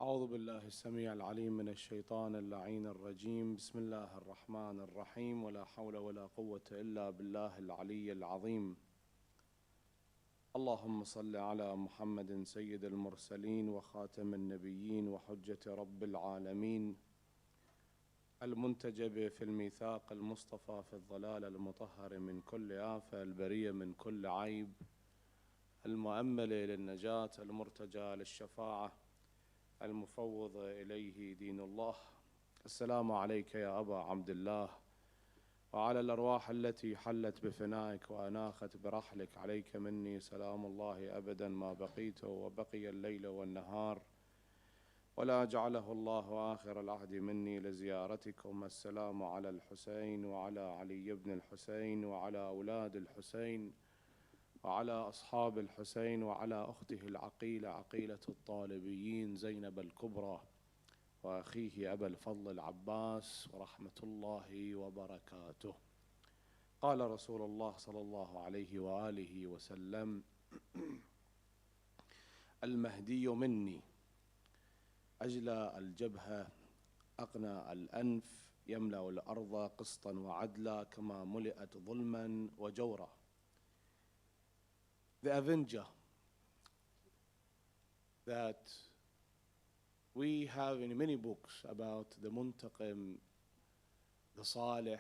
أعوذ بالله السميع العليم من الشيطان اللعين الرجيم. بسم الله الرحمن الرحيم. ولا حول ولا قوة إلا بالله العلي العظيم. اللهم صل على محمد سيد المرسلين وخاتم النبيين وحجة رب العالمين، المنتجب في الميثاق المصطفى في الضلال المطهر من كل آفة، البرية من كل عيب، المؤمل للنجاة، المرتجى للشفاعة، المفوض إليه دين الله. السلام عليك يا أبا عبد الله، وعلى الأرواح التي حلت بفنائك وأناخت برحلك، عليك مني سلام الله أبدا ما بقيت وبقي الليل والنهار، ولا جعله الله آخر العهد مني لزيارتكم. السلام على الحسين وعلى علي بن الحسين وعلى أولاد الحسين وعلى أصحاب الحسين وعلى أخته العقيلة عقيلة الطالبيين زينب الكبرى وأخيه أبا الفضل العباس ورحمة الله وبركاته. قال رسول الله صلى الله عليه وآله وسلم: المهدي مني، أجلى الجبهة، أقنى الأنف، يملأ الأرض قسطا وعدلا كما ملئت ظلما وجورا. The Avenger that we have in many books about the Muntaqim, the Salih,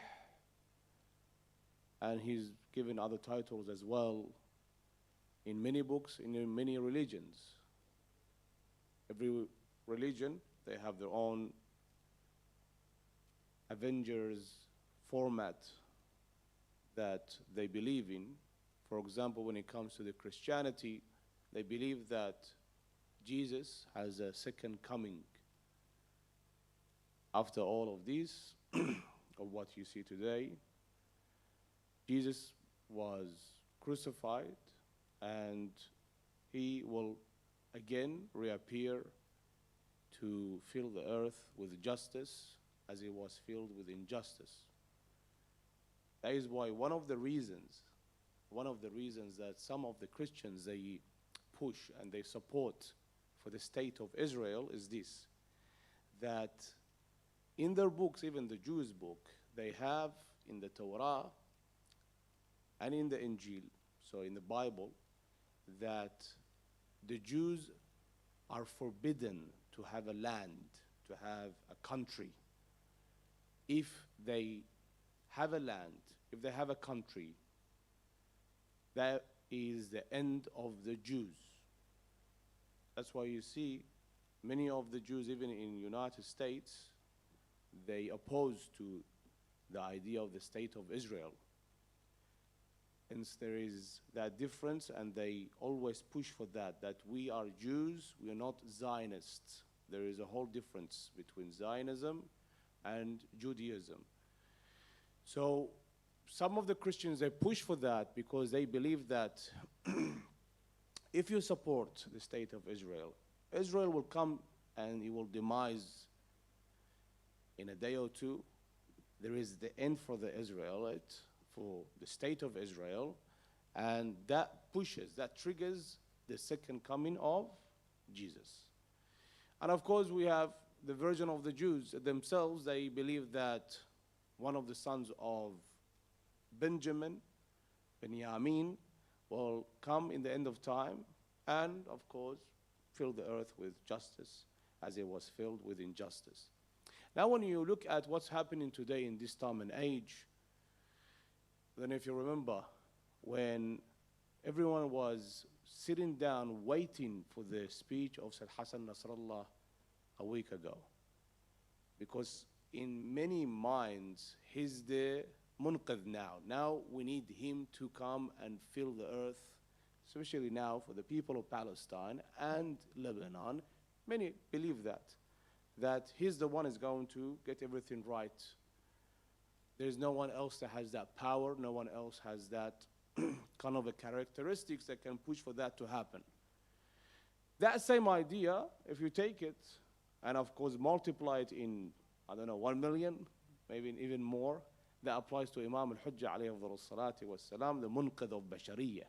and he's given other titles as well in many books, in many religions. Every religion, they have their own Avengers format that they believe in. For example, when it comes to the Christianity, they believe that Jesus has a second coming. After all of these, of what you see today, Jesus was crucified and he will again reappear to fill the earth with justice as he was filled with injustice. That is why one of the reasons that some of the Christians, they push and they support for the state of Israel is this, that in their books, even the Jews' book, they have in the Torah and in the Injil, so in the Bible, that the Jews are forbidden to have a land, to have a country. If they have a land, if they have a country, that is the end of the Jews. That's why you see many of the Jews, even in the United States, they oppose to the idea of the state of Israel. Hence there is that difference, and they always push for that we are Jews, we are not Zionists. There is a whole difference between Zionism and Judaism. So some of the Christians, they push for that because they believe that if you support the state of Israel, Israel will come and it will demise in a day or two. There is the end for the Israelite, for the state of Israel, and that triggers the second coming of Jesus. And of course we have the version of the Jews themselves. They believe that one of the sons of Benjamin will come in the end of time and, of course, fill the earth with justice as it was filled with injustice. Now, when you look at what's happening today in this time and age, then if you remember when everyone was sitting down waiting for the speech of Said Hassan Nasrallah a week ago, because in many minds he's the munqidh now. Now we need him to come and fill the earth, especially now for the people of Palestine and Lebanon. Many believe that he's the one who's going to get everything right. There's no one else that has that power, no one else has that kind of a characteristics that can push for that to happen. That same idea, if you take it and of course multiply it in, 1 million, maybe even more, that applies to Imam al-Hujjah alayhi salatu wassalam, the munqidh of Bashariyah.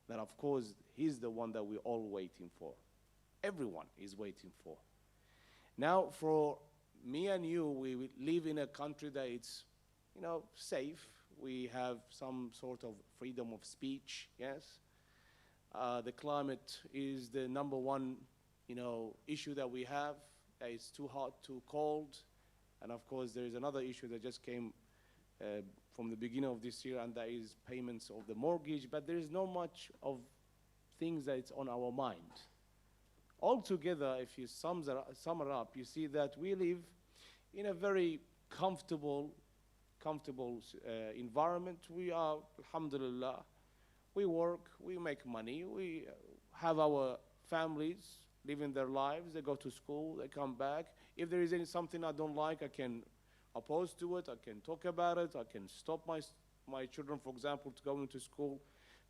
That of course he's the one that we're all waiting for. Everyone is waiting for. Now, for me and you, we live in a country that it's, safe. We have some sort of freedom of speech, yes. The climate is the number one, issue that we have. It's too hot, too cold. And of course, there is another issue that just came from the beginning of this year, and that is payments of the mortgage. But there is not much of things that it's on our mind. Altogether, if you sum it up, you see that we live in a very comfortable environment. We are, alhamdulillah, we work, we make money, we have our families living their lives, they go to school, they come back. If there is something I don't like, I can oppose to it, I can talk about it, I can stop my children, for example, to go into school,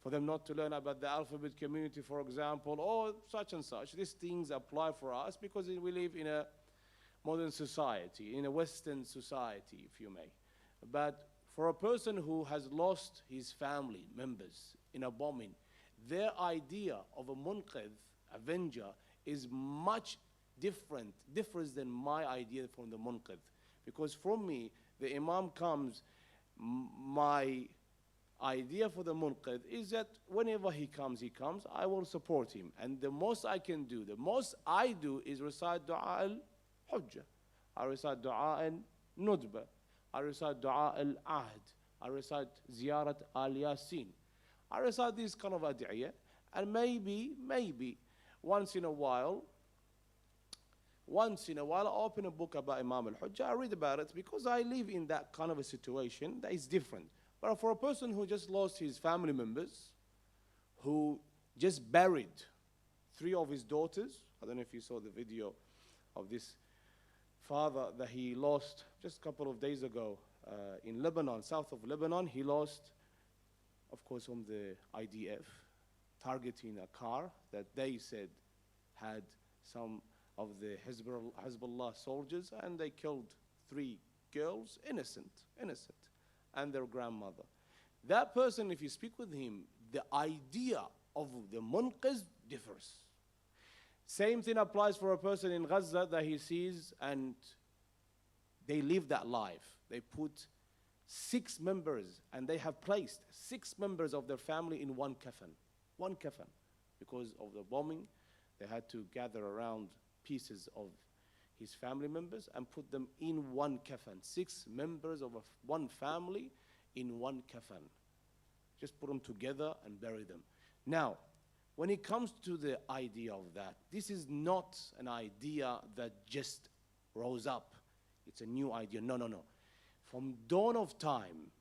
for them not to learn about the alphabet community, for example, or such and such. These things apply for us because we live in a modern society, in a Western society, if you may. But for a person who has lost his family members in a bombing, their idea of a munqidh, avenger, is much differs than my idea from the munqidh. Because from me, the imam comes, my idea for the munqidh is that whenever he comes, I will support him. And the most I can do, the most I do is recite dua al-hujjah. I recite dua al-nudba. I recite dua al-ahd. I recite ziyarat al-yasin. I recite these kind of ad'iyah. And maybe, once in a while, I open a book about Imam al-Hujjah, I read about it because I live in that kind of a situation that is different. But for a person who just lost his family members, who just buried 3 of his daughters, I don't know if you saw the video of this father that he lost just a couple of days ago in Lebanon, south of Lebanon. He lost, of course, from the IDF, targeting a car that they said had some of the Hezbollah soldiers, and they killed 3 girls, innocent, and their grandmother. That person, if you speak with him, the idea of the munqidh differs. Same thing applies for a person in Gaza that he sees, and they live that life. They put 6 members, and they have placed 6 members of their family in one kafan. Because of the bombing, they had to gather around pieces of his family members and put them in one kafan. 6 members of one family in one kafan. Just put them together and bury them. Now, when it comes to the idea of that, this is not an idea that just rose up. It's a new idea. No. From dawn of time,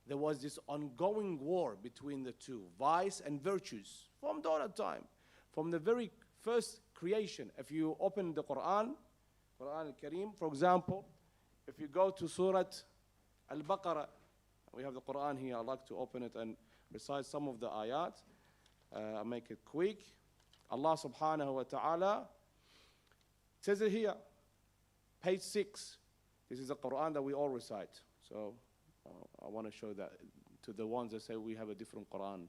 there was this ongoing war between the two, vice and virtues, from dawn of time. From the very first creation, if you open the Quran al-Kareem, for example, if you go to Surah Al-Baqarah, we have the Quran here, I'd like to open it and recite some of the ayat. I'll make it quick. Allah subhanahu wa ta'ala says it here, page 6. This is the Quran that we all recite. So I want to show that to the ones that say we have a different Quran,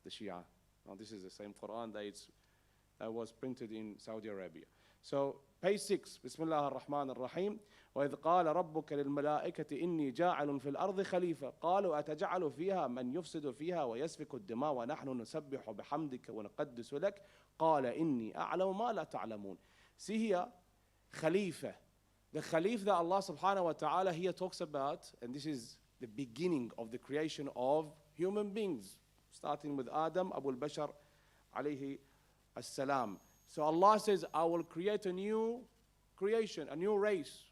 the Shia. Now this is the same Quran that was printed in Saudi Arabia. So page 6, Bismillah ar-Rahman ar-Rahim. وَإِذْ قَالَ رَبُّكَ لِلْمَلَائِكَةِ إِنِّي جَاعِلٌ فِي الْأَرْضِ خَلِيفَةً قَالُوا أَتَجْعَلُ فِيهَا مَنْ يُفْسِدُ فِيهَا وَيَسْفِكُ الدِّمَاءَ وَنَحْنُ نُسَبِّحُ بِحَمْدِكَ وَنُقَدِّسُ لَكَ قَالَ إِنِّي أَعْلَمُ مَا لَا تَعْلَمُونَ. See here, Khalifa. The Khalif that Allah subhanahu wa ta'ala here talks about, and this is the beginning of the creation of human beings, starting with Adam, Abu al-Bashar, alayhi as-salam. So Allah says, I will create a new creation, a new race.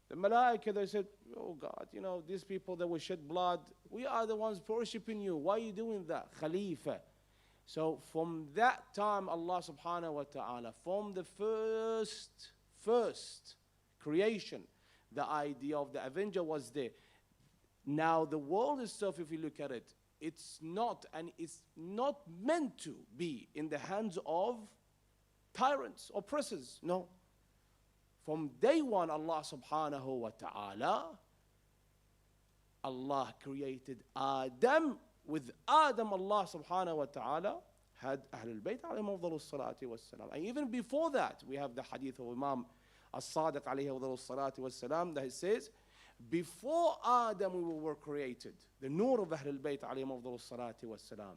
The Malaika, they said, oh God, these people that will shed blood, we are the ones worshiping you. Why are you doing that? Khalifa. So from that time, Allah subhanahu wa ta'ala, from the first creation, the idea of the Avenger was there. Now the world itself, if you look at it, it's not meant to be in the hands of tyrants, oppressors. No. From day one, Allah subhanahu wa ta'ala, Allah created Adam. With Adam, Allah subhanahu wa ta'ala had Ahlul Bayt alayhim afdalus salati wassalam. And even before that, we have the hadith of Imam As-Sadiq alayhi wa salam, that he says, before Adam we were created, the nur of Ahl al-Bayt alayhi wa salam,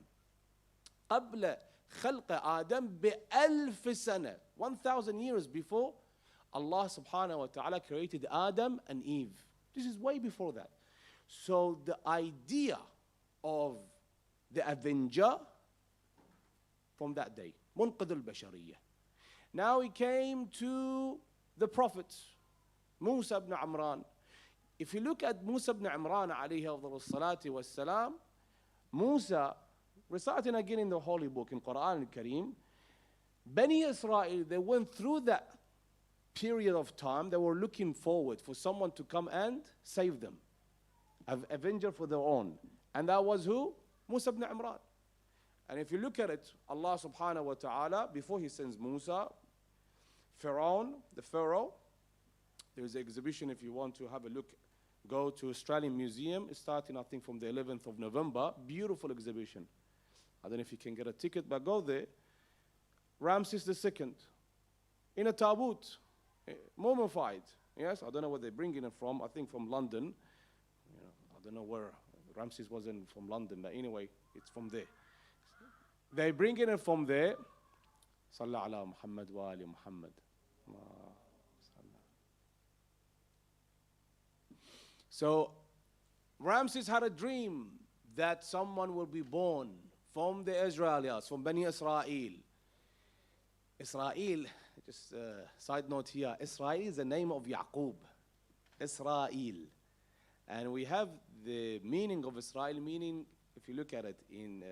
قبل خلق آدم بألف سنة, 1,000 years before Allah subhanahu wa ta'ala created Adam and Eve. This is way before that. So the idea of the Avenger from that day, منقذ البشرية. Now he came to the Prophet, Musa ibn Imran. If you look at Musa ibn Imran alayhi salatu was salam, Musa, reciting again in the Holy Book, in Quran al-Kareem, Bani Israel, they went through that period of time. They were looking forward for someone to come and save them, an avenger for their own. And that was who? Musa ibn Imran. And if you look at it, Allah subhanahu wa ta'ala, before he sends Musa, Pharaoh, the Pharaoh, there's an exhibition if you want to have a look. Go to Australian Museum, it's starting I think from the 11th of November. Beautiful exhibition. I don't know if you can get a ticket, but go there. Ramses II, in a taboot, mummified. Yes, I don't know where they're bringing it from. I think from London. I don't know where. Ramses wasn't from London, but anyway, it's from there. They're bringing it from there. Sallallahu ala Muhammad wa ali Muhammad. So Ramses had a dream that someone will be born from the Israelites, from Bani Israel. Israel, just a side note here, Israel is the name of Yaqub. Israel. And we have the meaning of Israel, meaning, if you look at it in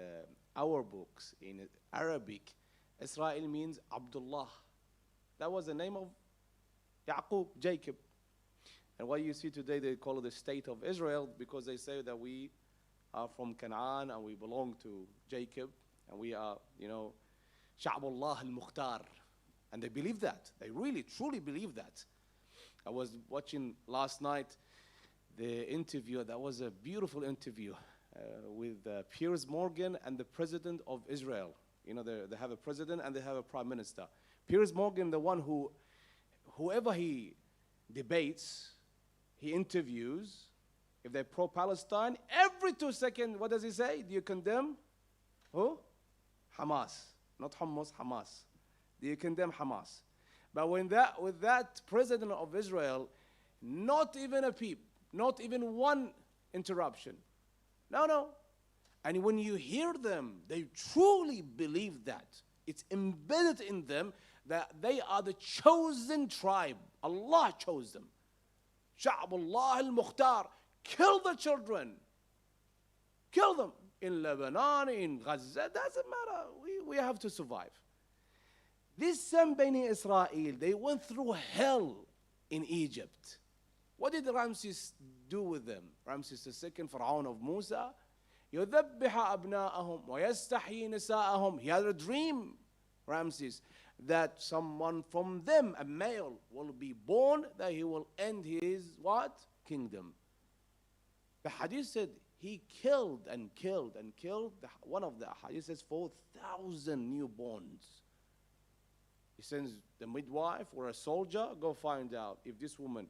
our books, in Arabic, Israel means Abdullah. That was the name of Yaqub, Jacob. And what you see today, they call it the state of Israel because they say that we are from Canaan and we belong to Jacob and we are, Sha'bullah al-Mukhtar. And they believe that. They really, truly believe that. I was watching last night the interview. That was a beautiful interview with Piers Morgan and the president of Israel. They have a president and they have a prime minister. Piers Morgan, the one whoever he debates, he interviews, if they're pro-Palestine, every 2 seconds, what does he say? Do you condemn who? Hamas. Not Hamas, Hamas. Do you condemn Hamas? But with that president of Israel, not even a peep, not even one interruption. No. And when you hear them, they truly believe that. It's embedded in them that they are the chosen tribe. Allah chose them. Sha'bullah al-Mukhtar. Kill the children. Kill them. In Lebanon, in Gaza, doesn't matter. We have to survive. These same Bani Israel, they went through hell in Egypt. What did Ramses do with them? Ramses II, Pharaoh of Musa, يذبح أبناءهم ويستحيي نساءهم. He had a dream, Ramses, that someone from them, a male, will be born, that he will end his what? Kingdom. The hadith said he killed and killed and killed. One of the hadith says 4,000 newborns. He sends the midwife or a soldier, go find out if this woman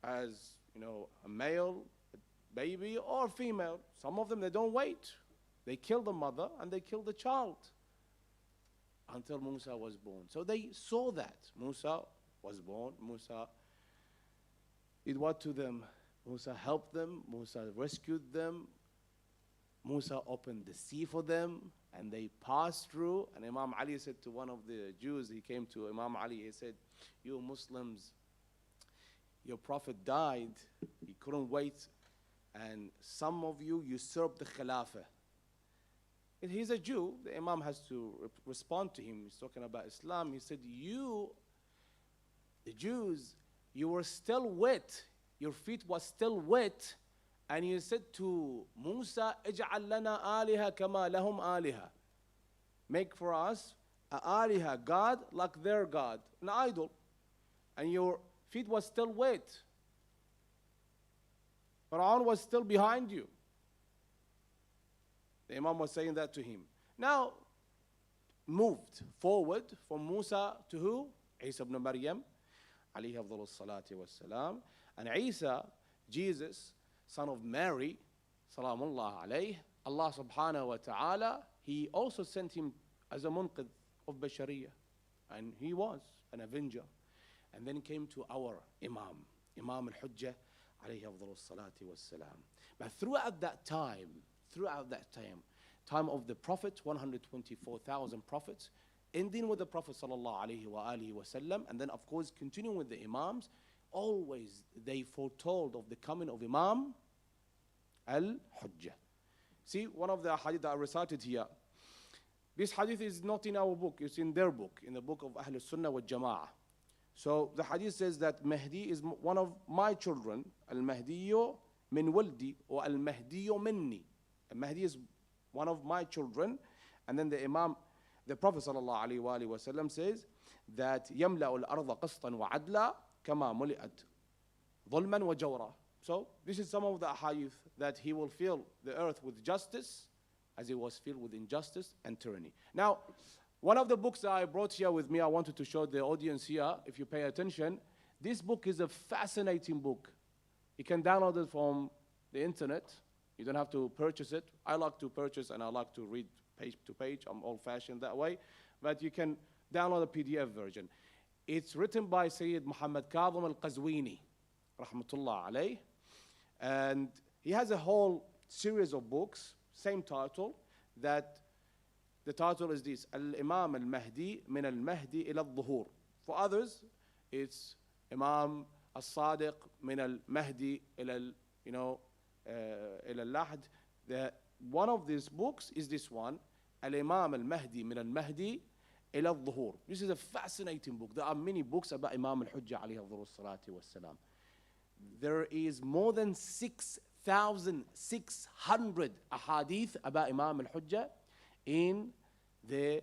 has, a male, a baby, or female. Some of them, they don't wait. They kill the mother and they kill the child until Musa was born. So they saw that. Musa was born. Musa did what to them? Musa helped them. Musa rescued them. Musa opened the sea for them, and they passed through. And Imam Ali said to one of the Jews, he came to Imam Ali, he said, you Muslims, your prophet died, he couldn't wait, and some of you usurped the Khilafah. And he's a Jew, the Imam has to respond to him. He's talking about Islam. He said, you, the Jews, you were still wet. Your feet was still wet. And you said to Musa, اجعل لنا آلهة كما لهم آلهة. Make for us a aliha, God like their God, an idol. And your feet was still wet. Pharaoh was still behind you. The Imam was saying that to him. Now, moved forward from Musa to who? Isa ibn Maryam, alayhi afdalu salatu wassalam. And Isa, Jesus, son of Mary, salamullah alayh, Allah subhanahu wa ta'ala, he also sent him as a munqidh of Bashariyah. And he was an avenger. And then came to our Imam al-Hujjah, alayhi afdalu salatu wassalam. But throughout that time of the Prophet, 124,000 prophets, ending with the Prophet sallallahu alayhi wa alihi wasallam, and then of course continuing with the Imams, always they foretold of the coming of Imam al-Hujjah. See, one of the hadith that I recited here, this hadith is not in our book, it's in their book, in the book of Ahl Sunnah wal Jama'ah. So the hadith says that Mahdi is one of my children, al-Mahdiyo min waldi, or al-Mahdiyo minni. Al-Mahdi is one of my children. And then the Prophet sallallahu alaihi wasallam says that يملأ الأرض قسطا وعدلا كما ملئت ظلما وجورا. So this is some of the hadith that he will fill the earth with justice as it was filled with injustice and tyranny. Now, one of the books that I brought here with me, I wanted to show the audience here, if you pay attention. This book is a fascinating book. You can download it from the internet. You don't have to purchase it. I like to purchase and I like to read page to page. I'm old-fashioned that way. But you can download a PDF version. It's written by Sayyid Muhammad Kadhim al-Qazwini, rahmatullah alayh. And he has a whole series of books, same title, that the title is this, Al-Imam al-Mahdi min al-Mahdi ila al-Dhuhur. For others, it's Imam al-Sadiq min al-Mahdi ila al-Lahd. One of these books is this one, Al-Imam al-Mahdi min al-Mahdi ila al-Dhuhur. This is a fascinating book. There are many books about Imam al-Hujjah alayhi afdalu salatu wassalam. There is more than 6,600 ahadith about Imam al-Hujjah in the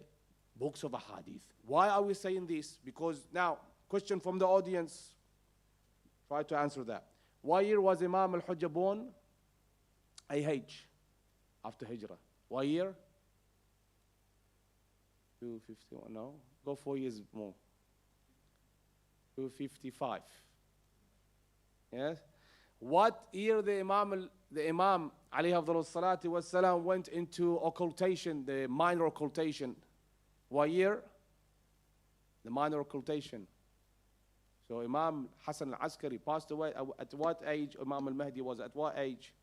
books of ahadith. Why are we saying this? Because now, question from the audience, try to answer that. What year was Imam al-Hujjah born? AH, after Hijrah. What year? 251, no, go 4 years more. 255. Yes? What year the Imam alayhi afdalu salatu wassalam went into occultation, the minor occultation? What year? The minor occultation. So Imam Hassan al-Askari passed away at what age? Imam al-Mahdi was at what age?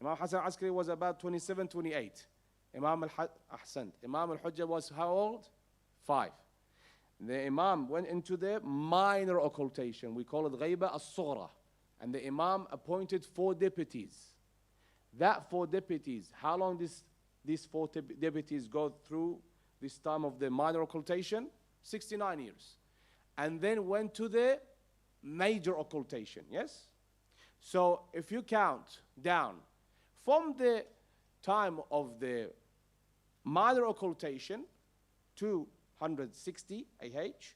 Imam Hassan al-Askari was about 27, 28. Imam al-Hujjah was how old? 5. The Imam went into the minor occultation. We call it Ghaiba as-Sughra. And the Imam appointed 4 deputies. That 4 deputies, how long these 4 deputies go through this time of the minor occultation? 69 years. And then went to the major occultation, yes? So if you count down from the time of the minor occultation, 260 AH,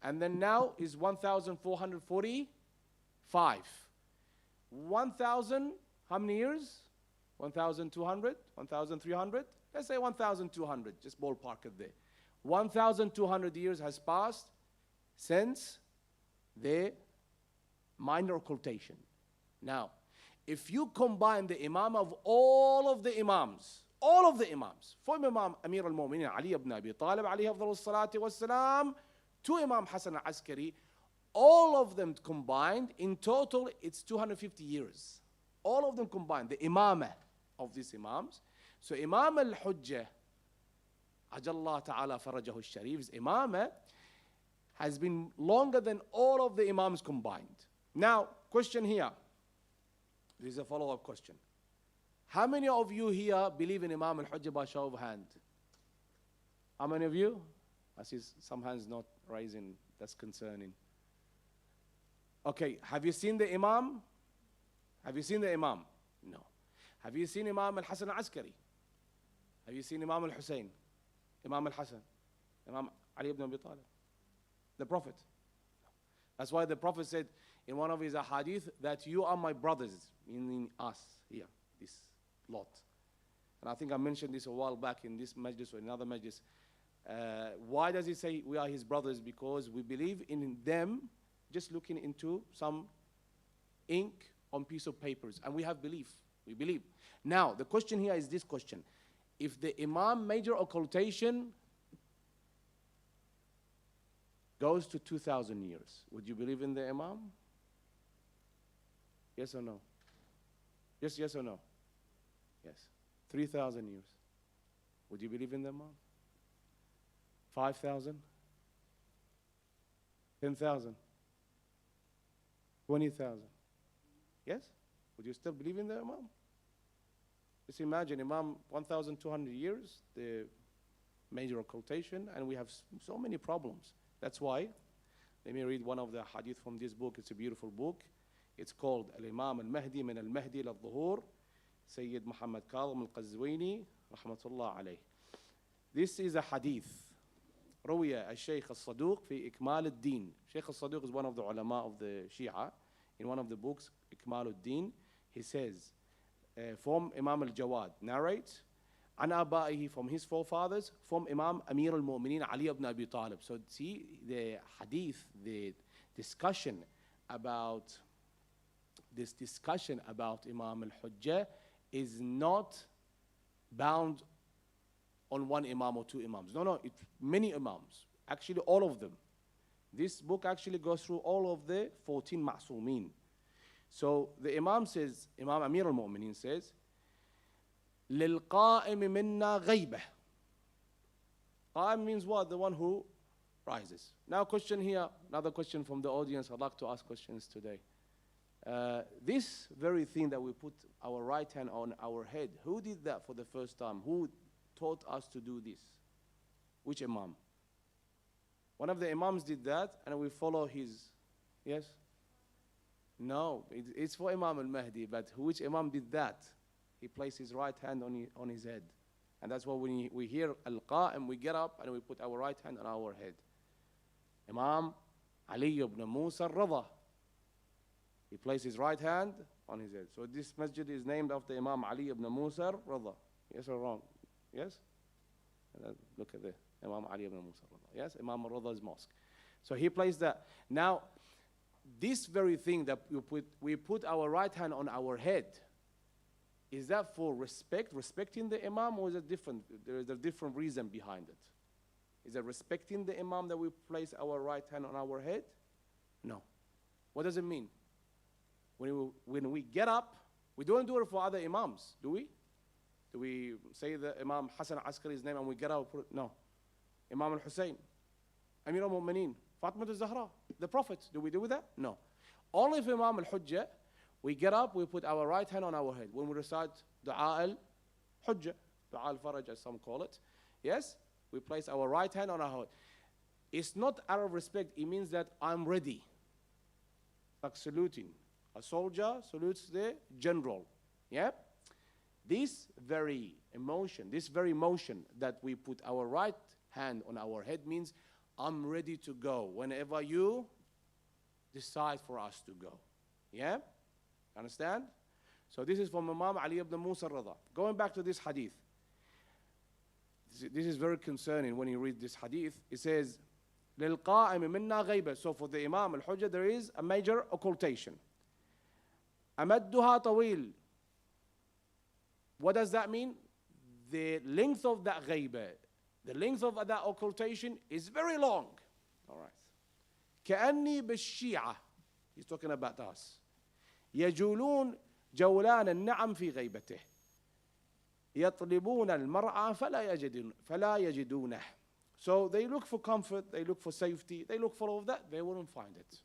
and then now is 1,445. 1,000, how many years? 1,200, 1,300? Let's say 1,200, just ballpark it there. 1,200 years has passed since the minor occultation. Now, if you combine the Imam of all of the Imams, from Imam Amir al-Mu'minin Ali ibn Abi Talib alayhi afdalu salatu wassalam to Imam Hassan al-Askari, all of them combined, in total, it's 250 years. All of them combined, the Imamah of these Imams. So Imam al-Hujjah, Ajallah Ta'ala Farajahu al-Sharif's Imamah has been longer than all of the Imams combined. Now, question here. This is a follow-up question. How many of you here believe in Imam al-Hujjah by show of hand? How many of you? I see some hands not raising. That's concerning. Okay, have you seen the Imam? Have you seen the Imam? No. Have you seen Imam al-Hassan al-Askari? Have you seen Imam al-Hussein? Imam al-Hassan? Imam Ali ibn Abi Talib? The Prophet? That's why the Prophet said in one of his ahadith that you are my brothers, meaning us here, this lot. And I think I mentioned this a while back in this majlis or another majlis. Why does he say we are his brothers? Because we believe in them just looking into some ink on piece of papers. And we have belief. We believe. Now, the question here is this question. If the Imam major occultation goes to 2,000 years, would you believe in the Imam? Yes or no? Yes or no? Yes. 3,000 years. Would you believe in the Imam? 5,000? 10,000? 20,000? Yes? Would you still believe in the Imam? Just imagine Imam 1,200 years, the major occultation, and we have so many problems. That's why, let me read one of the hadith from this book. It's a beautiful book. It's called Al-Imam Al-Mahdi min Al-Mahdi Lal-Dhuhur, Sayyid Muhammad Kadhim Al-Qazwini, rahmatullah alayh. This is a hadith. روي الشيخ الصدوق في إكمال الدين. Shaykh al-Saduq is one of the ulama of the Shia. In one of the books, إكمال الدين, he says, from Imam al-Jawad, narrates, عن آبائه, from his forefathers, from Imam Amir al-Mu'mineen Ali ibn Abi Talib. So see, the hadith, the discussion about Imam al-Hujjah is not bound on one Imam or two Imams. No, it's many Imams. Actually, all of them. This book actually goes through all of the 14 Ma'sumeen. So the Imam says, Imam Amir al-Mu'mineen says, لِلْقَائِمِ مِنَّا غَيْبَةً. Qa'im means what? The one who rises. Now question here, another question from the audience. I'd like to ask questions today. This very thing that we put our right hand on our head, who did that for the first time? Who taught us to do this? Which Imam? One of the Imams did that, and we follow his. Yes? No, it's for Imam al-Mahdi, but which Imam did that? He placed his right hand on his head. And that's why when we hear Al-Qa'im, we get up and we put our right hand on our head. Imam Ali ibn Musa al-Radha. He placed his right hand on his head. So this masjid is named after Imam Ali ibn Musa al-Radha. Yes or wrong? Yes? Look at the Imam Ali ibn Musa al-Radha. Yes? Imam al-Radha's mosque. So he placed that. Now, this very thing that we put our right hand on our head, is that for respecting the Imam, or is it different? There is a different reason behind it. Is it respecting the Imam that we place our right hand on our head? No. What does it mean? When we get up, we don't do it for other Imams, do we? Do we say the Imam Hassan Askari's name and we get up? No. Imam al-Hussein, Amir al-Mu'mineen, Fatima al-Zahra, the Prophet. Do we do that? No. Only for Imam al-Hujjah, we get up, we put our right hand on our head. When we recite Du'a al-Hujjah, Du'a al-Faraj as some call it, yes, we place our right hand on our head. It's not out of respect, it means that I'm ready. Like saluting. A soldier salutes the general. Yeah? This very motion that we put our right hand on our head means I'm ready to go whenever you decide for us to go. Yeah? Understand? So this is from Imam Ali ibn Musa al-Radha. Going back to this hadith. This is very concerning when you read this hadith. It says, لِلْقَائِمِ مِنَّا غَيْبَةً. So for the Imam al-Hujjah, there is a major occultation. أَمَدُّهَا طَوِيل. What does that mean? The length of that ghaiba, the length of that occultation is very long. All right. كأني بالشيعة. He's talking about us. يجولون جولان النعم في غيبته. يطلبون المرعى فلا يجدونه. So they look for comfort, they look for safety, they look for all of that, they wouldn't find it.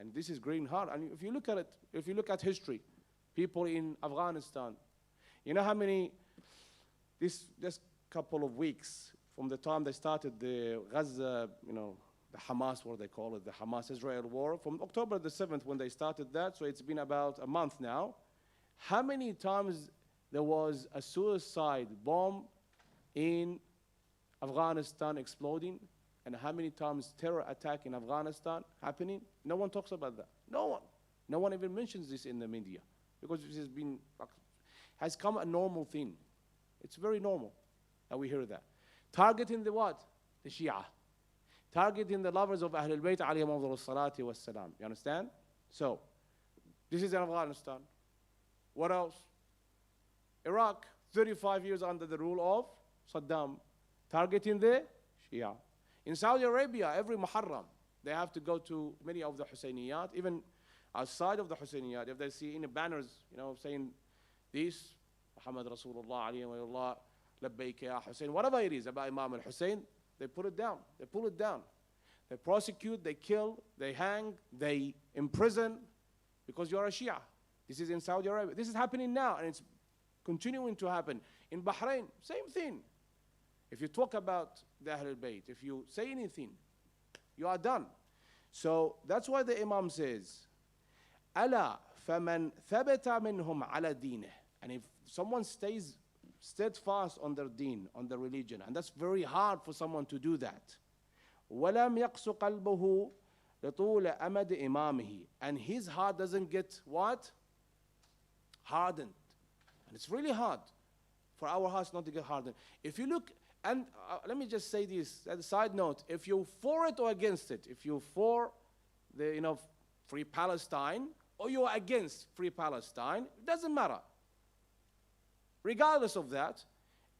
And this is green hard. And if you look at it, if you look at history, people in Afghanistan, you know how many, this just couple of weeks from the time they started the Gaza, the Hamas, what they call it, the Hamas-Israel war, from October the 7th when they started that, so it's been about a month now. How many times there was a suicide bomb in Afghanistan exploding? And how many times terror attack in Afghanistan happening? No one talks about that. No one. No one even mentions this in the media. Because this has come a normal thing. It's very normal that we hear that. targeting the what? The Shia. Targeting the lovers of Ahlul Bayt alayhim afdalus salati was salam. You understand? So, this is in Afghanistan. What else? Iraq, 35 years under the rule of Saddam, targeting the Shia. In Saudi Arabia, every Muharram, they have to go to many of the Husseyniyat, even outside of the Husseyniyat, if they see any banners, saying this, Muhammad Rasulullah, alayhi wa Allah, labbaik ya Hussein, whatever it is about Imam al-Hussein, they put it down. They pull it down. They prosecute, they kill, they hang, they imprison, because you're a Shia. This is in Saudi Arabia. This is happening now, and it's continuing to happen. In Bahrain, same thing. If you talk about the Ahlul Bayt, if you say anything, you are done. So that's why the Imam says, ألا فمن ثبت منهم على دينه. And if someone stays steadfast on their deen, on their religion, and that's very hard for someone to do that. ولم يقسو قلبه لطول أمد إمامه. And his heart doesn't get what? Hardened. And it's really hard for our hearts not to get hardened. If you look, and let me just say this as a side note, if you're for it or against it, if you're for the free Palestine or you're against free Palestine, it doesn't matter. Regardless of that,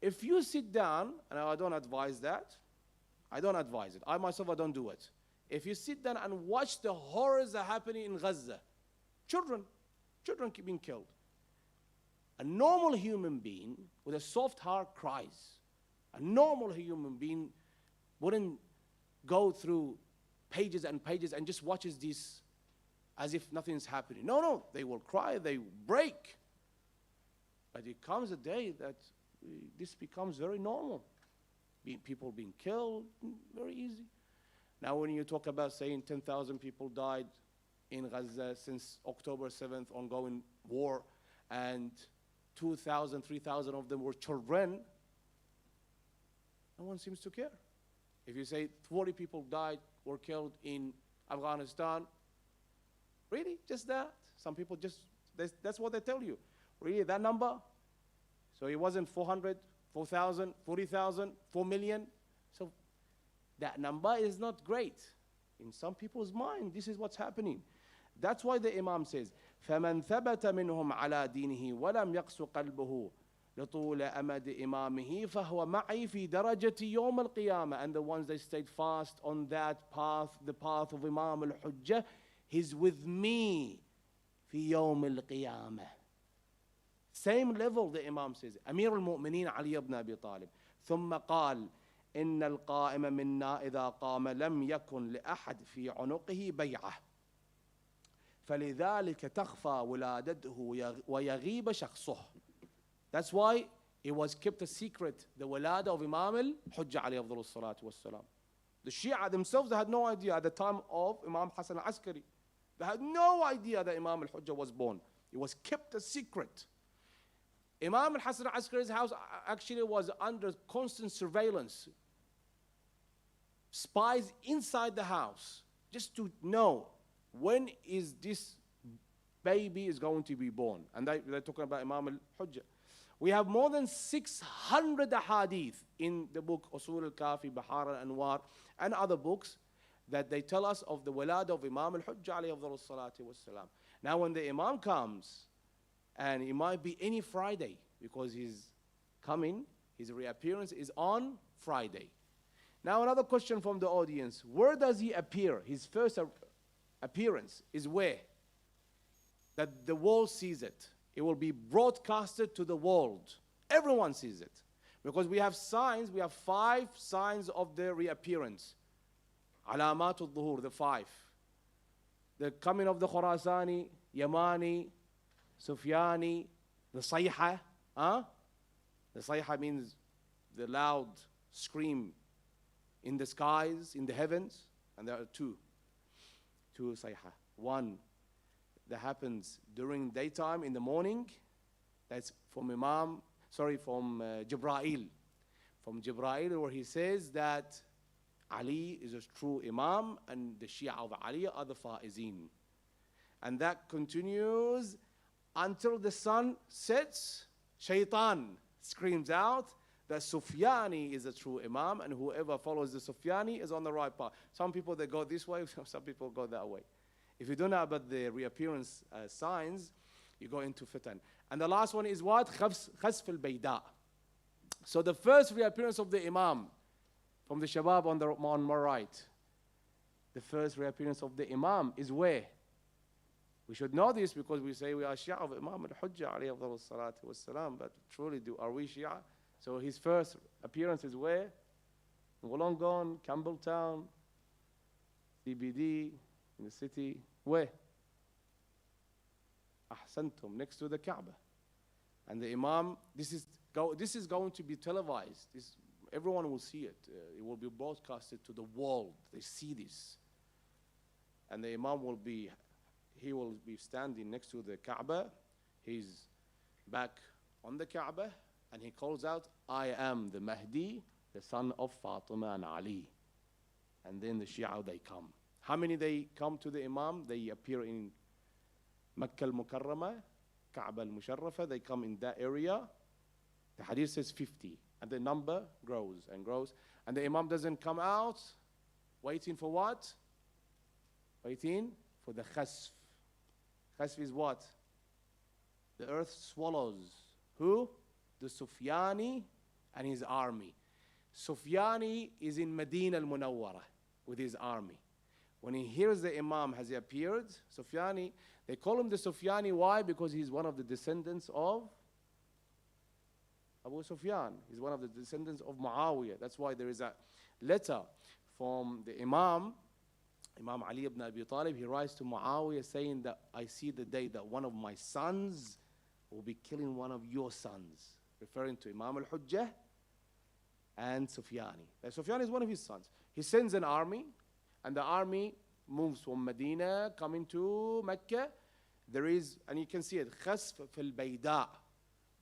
if you sit down, and I don't advise that, I don't advise it. I myself, I don't do it. If you sit down and watch the horrors that are happening in Gaza, children keep being killed. A normal human being with a soft heart cries. A normal human being wouldn't go through pages and pages and just watches this as if nothing's happening. No, they will cry, they break. But it comes a day that this becomes very normal. People being killed, very easy. Now when you talk about saying 10,000 people died in Gaza since October 7th, ongoing war, and 2,000, 3,000 of them were children, no one seems to care. If you say 40 people died, were killed in Afghanistan, really, just that? Some people just, that's what they tell you. Really, that number? So it wasn't 400, 4,000, 40,000, 4 million. So that number is not great. In some people's mind, this is what's happening. That's why the Imam says, فَمَنْ ثَبَتَ مِنْهُمْ عَلَى دِينِهِ وَلَمْ يَقْسُ قَلْبُهُ لطول أمد إمامه فهو معي في درجة يوم القيامة. And the ones that stayed fast on that path, the path of Imam al-Hujjah, he's with me في يوم القيامة. Same level, the Imam says. أمير المؤمنين علي بن أبي طالب. ثم قال إن القائم منا إذا قام لم يكن لأحد في عنقه بيعة فلذلك تخفى ولادته ويغيب شخصه. That's why it was kept a secret, the walada of Imam al-Hujjah alayhi afdalu salatu wassalam. The Shia themselves, they had no idea at the time of Imam Hassan al-Askari. They had no idea that Imam al-Hujjah was born. It was kept a secret. Imam al-Hassan al-Askari's house actually was under constant surveillance. Spies inside the house, just to know when is this baby is going to be born. And they're talking about Imam al-Hujjah. We have more than 600 hadith in the book Usul al-Kafi, Bahar al-Anwar, and other books that they tell us of the walad of Imam al-Hujjah alayhi afdalu salatu wassalam. Now when the Imam comes, and it might be any Friday, because he's coming, his reappearance is on Friday. Now another question from the audience, where does he appear? His first appearance is where? That the world sees it. It will be broadcasted to the world. Everyone sees it. Because we have signs, we have 5 signs of the reappearance. Alamat al-Dhuhur, the 5. The coming of the Khurasani, Yamani, Sufyani, the Sayha. The Sayha means the loud scream in the skies, in the heavens. And there are 2 Sayha. One that happens during daytime in the morning. That's from Jibra'il. From Jibra'il, where he says that Ali is a true Imam and the Shia of Ali are the Faizin. And that continues until the sun sets. Shaitan screams out that Sufyani is a true Imam, and whoever follows the Sufyani is on the right path. Some people, they go this way, some people go that way. If you don't know about the reappearance signs, you go into fitan. And the last one is what? Khasf al-Bayda. So the first reappearance of the Imam from the Shabab on my right, the first reappearance of the Imam is where? We should know this because we say we are Shia of Imam al-Hujjah alayhi afdal salatu wassalam, but truly are we Shia? So his first appearance is where? Wollongong, Campbelltown, CBD, in the city. Where? Ahsantum, next to the Kaaba. And the Imam, this is going to be televised. Everyone will see it. It will be broadcasted to the world. They see this. And the Imam will be standing next to the Kaaba. He's back on the Kaaba, and he calls out, I am the Mahdi, the son of Fatima and Ali. And then the Shia, they come. How many they come to the Imam? They appear in Makkah al-Mukarramah, Kaaba al-Musharrafah. They come in that area. The hadith says 50. And the number grows and grows. And the Imam doesn't come out waiting for what? Waiting for the khasf. Khasf is what? The earth swallows. Who? The Sufyani and his army. Sufyani is in Medina al-Munawwara with his army. When he hears the Imam has appeared, Sufyani, they call him the Sufyani. Why? Because he's one of the descendants of Abu Sufyan. He's one of the descendants of Muawiyah. That's why there is a letter from the Imam Ali ibn Abi Talib. He writes to Muawiyah saying that I see the day that one of my sons will be killing one of your sons, referring to Imam al-Hujjah and Sufyani. Sufyani is one of his sons. He sends an army, and the army moves from Medina, coming to Mecca. There is, and you can see it, Khasf fil Bayda.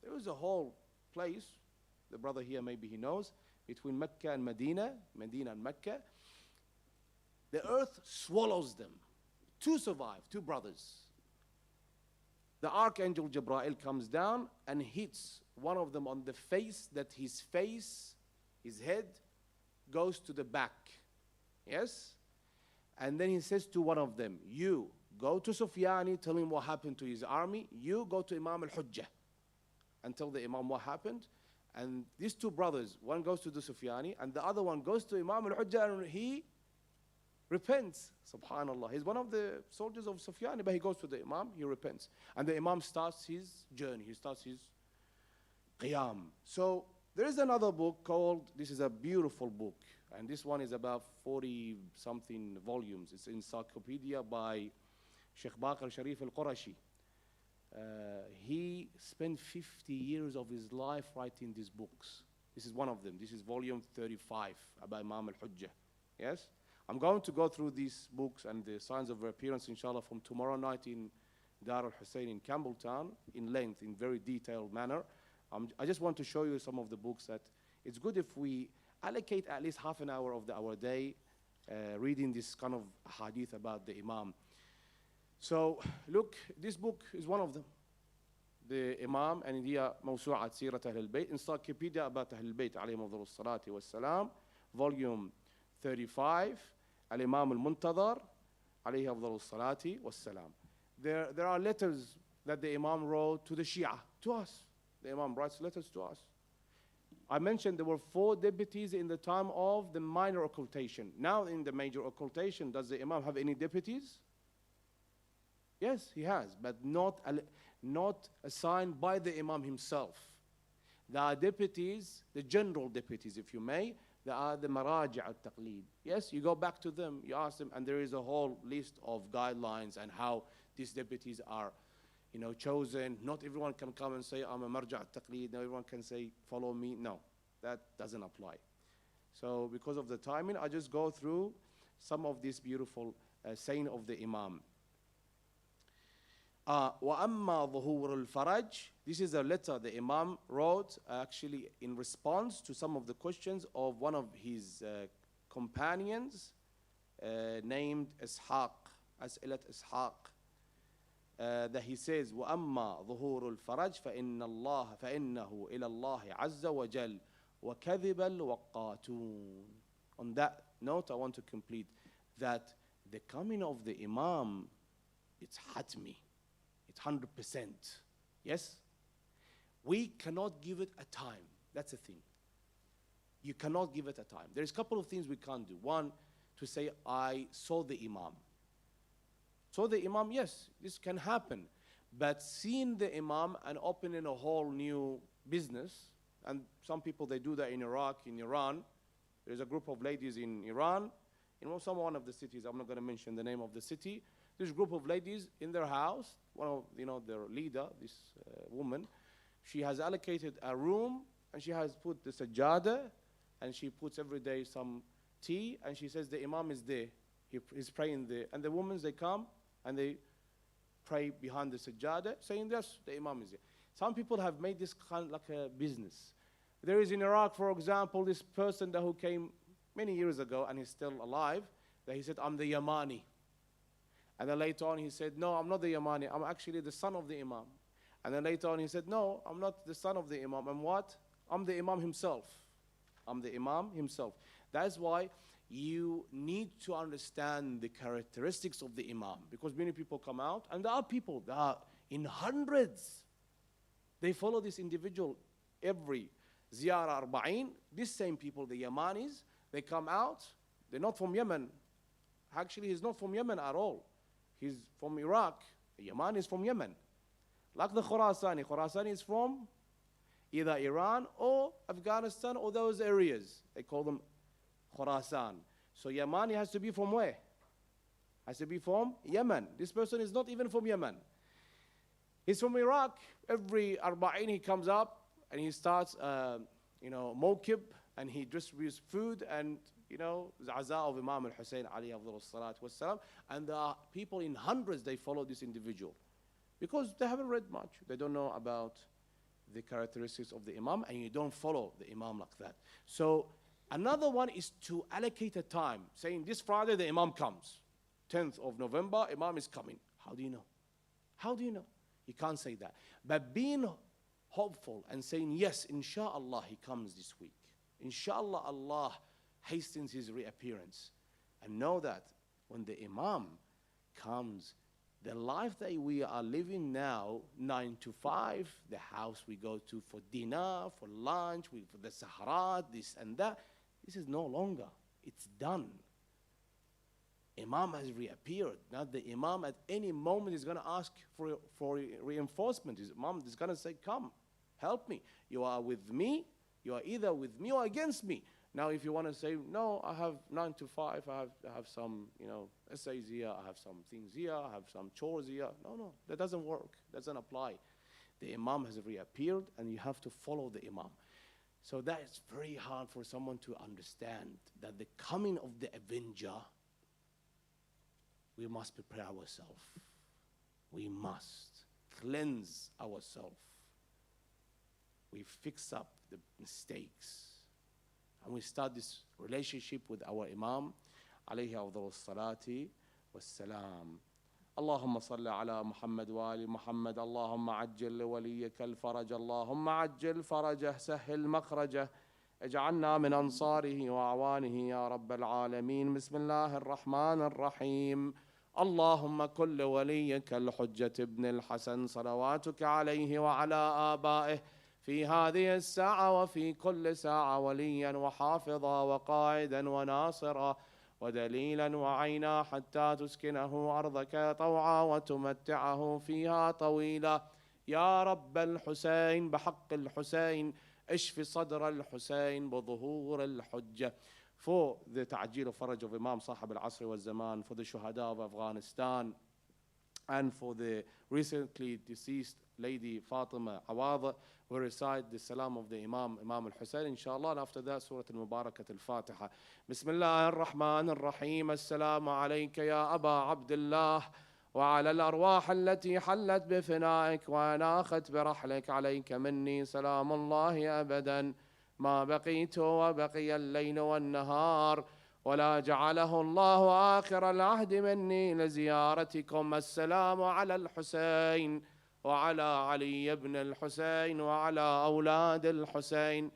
There is a whole place, the brother here maybe he knows, between Mecca and Medina and Mecca. The earth swallows them. Two survive, two brothers. The archangel Jibreel comes down and hits one of them on the face, that his head goes to the back. Yes? And then he says to one of them, you go to Sufyani, tell him what happened to his army. You go to Imam al-Hujjah and tell the Imam what happened. And these two brothers, one goes to the Sufyani and the other one goes to Imam al-Hujjah, and he repents. Subhanallah. He's one of the soldiers of Sufyani, but he goes to the Imam, he repents. And the Imam starts his journey. He starts his qiyam. So there is another book called, this is a beautiful book, and this one is about 40-something volumes. It's an encyclopedia by Sheikh Baqir Sharif al-Qurashi. He spent 50 years of his life writing these books. This is one of them. This is volume 35 about Imam al-Hujjah. Yes? I'm going to go through these books and the signs of appearance, inshallah, from tomorrow night in Dar al-Hussein in Campbelltown, in length, in very detailed manner. I just want to show you some of the books that it's good if we allocate at least half an hour of our day reading this kind of hadith about the Imam. So look, this book is one of them. The Imam, and here موسوعة سيرة أهل البيت, encyclopedia about أهل البيت عليهم أفضل الصلاة والسلام, volume 35, Al-Imam al-Muntadhar عليه أفضل الصلاة والسلام. There are letters that the Imam wrote to the Shia, to us. The Imam writes letters to us. I mentioned there were 4 deputies in the time of the minor occultation. Now in the major occultation, does the Imam have any deputies? Yes, he has, but not assigned by the Imam himself. There are deputies, the general deputies, if you may. There are the maraji' al-taqleed. Yes, you go back to them, you ask them, and there is a whole list of guidelines and how these deputies are, chosen. Not everyone can come and say, I'm a marja' al-taqleed. No, everyone can say, follow me. No, that doesn't apply. So because of the timing, I just go through some of this beautiful saying of the Imam. وَأَمَّا ظُهُورُ الْفَرَجِ. This is a letter the Imam wrote actually in response to some of the questions of one of his companions named Ishaq, As'ilat Ishaq. That he says, وَأَمَّا ظُهُورُ الْفَرَجِ فَإِنَّهُ إِلَى اللَّهِ عَزَّ وَجَلَّ وَكَذِبَ الْوَقَّاتُونَ. On that note, I want to complete that the coming of the Imam, it's hatmi, it's 100%. Yes? We cannot give it a time. That's the thing. You cannot give it a time. There's a couple of things we can't do. One, to say, I saw the Imam. Saw the Imam, yes, this can happen. But seeing the Imam and opening a whole new business, and some people, they do that in Iraq, in Iran. There's a group of ladies in Iran, in one of the cities, I'm not going to mention the name of the city. There's a group of ladies in their house, one of, their leader, this woman, she has allocated a room, and she has put the sajjada, and she puts every day some tea, and she says the Imam is there. He's praying there. And the women, they come, and they pray behind the sajjada, saying, yes, the Imam is there. Some people have made this kind of like a business. There is in Iraq, for example, this person who came many years ago, and he's still alive, that he said, I'm the Yamani. And then later on he said, no, I'm not the Yamani, I'm actually the son of the Imam. And then later on he said, no, I'm not the son of the Imam. I'm what? I'm the Imam himself. I'm the Imam himself. That's why you need to understand the characteristics of the Imam, because many people come out, and there are people that are in hundreds. They follow this individual every Ziyara Arba'in. These same people, the Yamanis, they come out. They're not from Yemen. Actually, he's not from Yemen at all. He's from Iraq. The Yamani is from Yemen. Like the Khurasani. Khurasani is from either Iran or Afghanistan or those areas. They call them Khurasan. So Yamani has to be from where? Has to be from Yemen. This person is not even from Yemen. He's from Iraq. Every Arba'in he comes up and he starts, mokib, and he distributes food and, Zaza of Imam al-Hussein alayhi afdal salatu wassalam. And there are people in hundreds, they follow this individual because they haven't read much. They don't know about the characteristics of the Imam, and you don't follow the Imam like that. So another one is to allocate a time, saying this Friday the Imam comes. 10th of November, Imam is coming. How do you know? How do you know? You can't say that. But being hopeful and saying, yes, inshallah, he comes this week. Inshallah, Allah hastens his reappearance. And know that when the Imam comes, the life that we are living now, 9 to 5, the house we go to for dinner, for lunch, for the saharat, this and that, this is no longer. It's done. Imam has reappeared. Now the Imam at any moment is going to ask for reinforcement. His Imam is going to say, come, help me. You are with me. You are either with me or against me. Now if you want to say, no, I have 9 to 5, I have some, essays here, I have some things here, I have some chores here. No, that doesn't work. That doesn't apply. The Imam has reappeared, and you have to follow the Imam. So that is very hard for someone to understand, that the coming of the Avenger, we must prepare ourselves. We must cleanse ourselves. We fix up the mistakes. And we start this relationship with our Imam, alayhi afdal salati wassalam. اللهم صل على محمد وآل محمد. اللهم عجل لوليك الفرج. اللهم عجل فرجه، سهل مخرجه، اجعلنا من أنصاره وأعوانه يا رب العالمين. بسم الله الرحمن الرحيم. اللهم كل وليك الحجة ابن الحسن صلواتك عليه وعلى آبائه في هذه الساعة وفي كل ساعة وليا وحافظا وقائدا وناصرا ودليلا وعينا حتى تسكنه أرضك طوعا وتمتعه فيها طويلا. يا رب الحسين، بحق الحسين اشف صدر الحسين بظهور الحجة. For the تعجيل فرج of Imam صاحب العصر والزمان, for the shuhada of Afghanistan, and for the recently deceased lady Fatima Awad, we recite the salam of the Imam al-Hussein, inshallah, and after that Surah al-Mubarakat al-Fatiha. Bismillah ar-Rahman ar-Rahim. Assalamu alayka ya Aba Abdullah وعلى الأرواح التي حلت بفنائك وأناخت برحلك. عليك مني سلام الله أبدا ما بقيت وبقي الليل والنهار، ولا جعله الله آخر العهد مني لزيارتكم. السلام على الحسين وعلى علي بن الحسين وعلى أولاد الحسين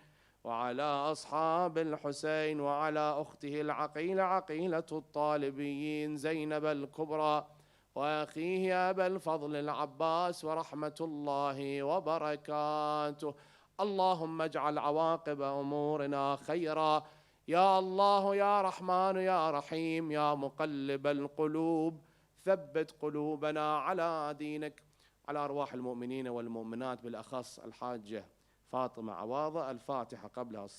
وعلى أصحاب الحسين، وعلى أخته العقيلة عقيلة الطالبيين زينب الكبرى، وأخيه أبا الفضل العباس، ورحمة الله وبركاته. اللهم اجعل عواقب أمورنا خيرا، يا الله يا رحمن يا رحيم، يا مقلب القلوب ثبت قلوبنا على دينك. على أرواح المؤمنين والمؤمنات، بالأخص الحاجة فاطمة عواضة، الفاتحة قبلها الصلاة.